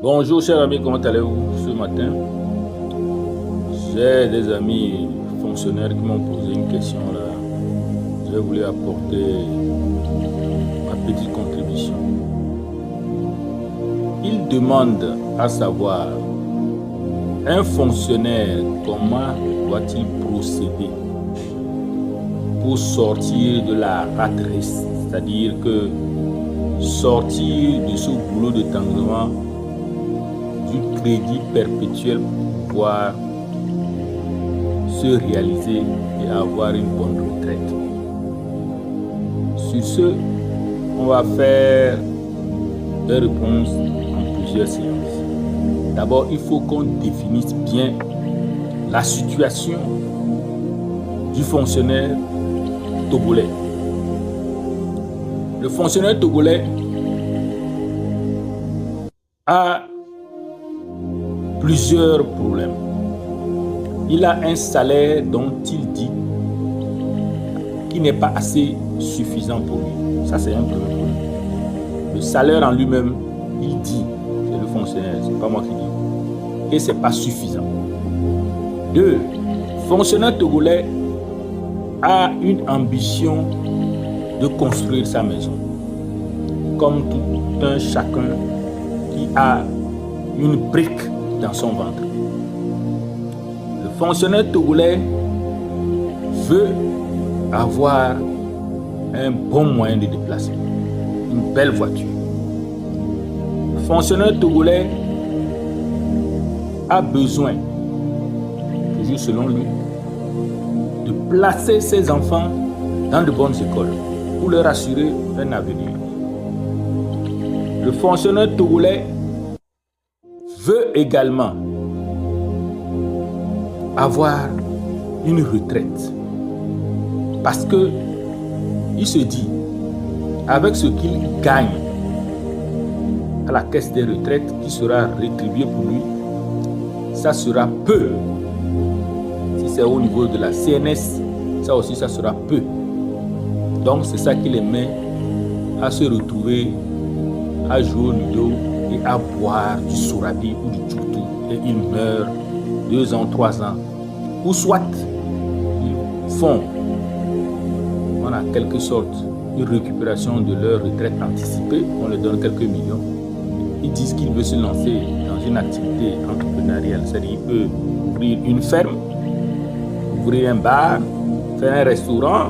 Bonjour chers amis, comment allez-vous ce matin? J'ai des amis fonctionnaires qui m'ont posé une question là. Je voulais apporter ma petite contribution. Ils demandent à savoir, un fonctionnaire, comment doit-il procéder pour sortir de la rat race, c'est-à-dire que sortir de ce boulot de tanglement du crédit perpétuel pour pouvoir se réaliser et avoir une bonne retraite. Sur ce, on va faire des réponses en plusieurs séances. D'abord, il faut qu'on définisse bien la situation du fonctionnaire togolais. Le fonctionnaire togolais a plusieurs problèmes. Il a un salaire dont il dit qu'il n'est pas assez suffisant pour lui. Ça, c'est un premier problème. Le salaire en lui-même, il dit, c'est le fonctionnaire, c'est pas moi qui dis, et c'est pas suffisant. Deux, le fonctionnaire togolais a une ambition de construire sa maison, comme tout un chacun qui a une brique dans son ventre. Le fonctionnaire togolais veut avoir un bon moyen de déplacement, une belle voiture. Le fonctionnaire togolais a besoin, toujours selon lui, de placer ses enfants dans de bonnes écoles pour leur assurer un avenir. Le fonctionnaire togolais veut également avoir une retraite parce que il se dit, avec ce qu'il gagne à la caisse des retraites qui sera rétribué pour lui, ça sera peu. Si c'est au niveau de la CNS, ça aussi ça sera peu. Donc c'est ça qui les met à se retrouver à jouer au ludo et à boire du sorabi ou du tchoutou, et ils meurent 2 ans, 3 ans. Ou soit ils font en quelque sorte une récupération de leur retraite anticipée, on leur donne quelques millions. Ils disent qu'ils veulent se lancer dans une activité entrepreneuriale, c'est-à-dire qu'ils peuvent ouvrir une ferme, ouvrir un bar, faire un restaurant,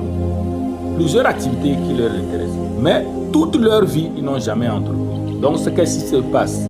plusieurs activités qui leur intéressent. Mais toute leur vie, ils n'ont jamais entrepris. Donc, ce qui se passe